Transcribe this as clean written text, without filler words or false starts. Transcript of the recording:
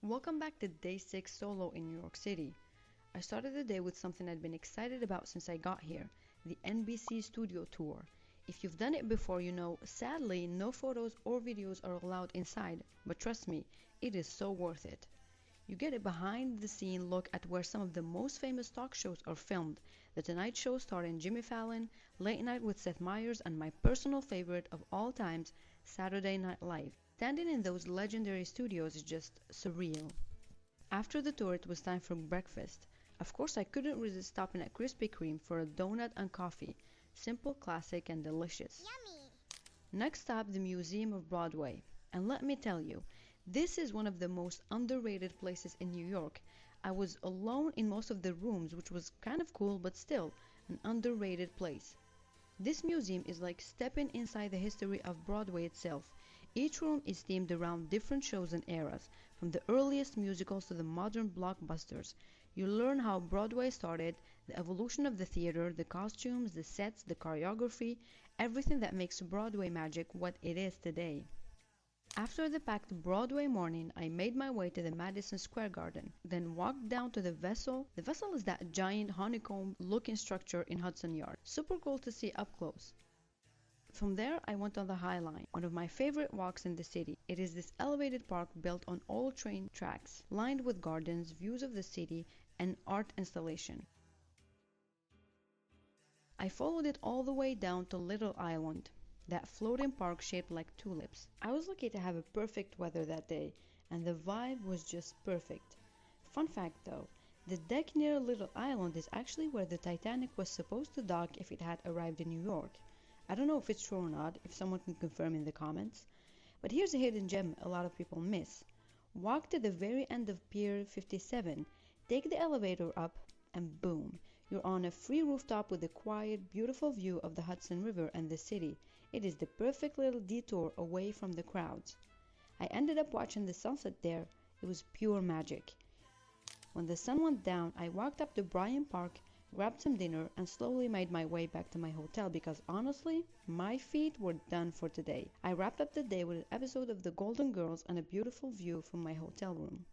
Welcome back to day 6 solo in New York City. I started the day with something I'd been excited about since I got here, the NBC Studio tour. If you've done it before, you know, sadly, no photos or videos are allowed inside, but trust me, it is so worth it. You get a behind-the-scene look at where some of the most famous talk shows are filmed, The Tonight Show starring Jimmy Fallon, Late Night with Seth Meyers, and my personal favorite of all times, Saturday Night Live. Standing in those legendary studios is just surreal. After the tour, it was time for breakfast. Of course, I couldn't resist stopping at Krispy Kreme for a donut and coffee. Simple, classic, and delicious. Yummy! Next stop, the Museum of Broadway. And let me tell you, this is one of the most underrated places in New York. I was alone in most of the rooms, which was kind of cool, but still an underrated place. This museum is like stepping inside the history of Broadway itself. Each room is themed around different shows and eras, from the earliest musicals to the modern blockbusters. You learn how Broadway started, the evolution of the theater, the costumes, the sets, the choreography, everything that makes Broadway magic what it is today. After the packed Broadway morning, I made my way to the Madison Square Garden, then walked down to the Vessel. The Vessel is that giant honeycomb-looking structure in Hudson Yards. Super cool to see up close. From there, I went on the High Line, one of my favorite walks in the city. It is this elevated park built on old train tracks, lined with gardens, views of the city, and art installation. I followed it all the way down to Little Island, that floating park shaped like tulips. I was lucky to have a perfect weather that day, and the vibe was just perfect. Fun fact though, the deck near Little Island is actually where the Titanic was supposed to dock if it had arrived in New York. I don't know if it's true or not, if someone can confirm in the comments. But here's a hidden gem a lot of people miss. Walk to the very end of Pier 57, take the elevator up, and boom, you're on a free rooftop with a quiet, beautiful view of the Hudson River and the city. It is the perfect little detour away from the crowds. I ended up watching the sunset there. It was pure magic. When the sun went down, I walked up to Bryant Park, grabbed some dinner, and slowly made my way back to my hotel because honestly, my feet were done for today. I wrapped up the day with an episode of The Golden Girls and a beautiful view from my hotel room.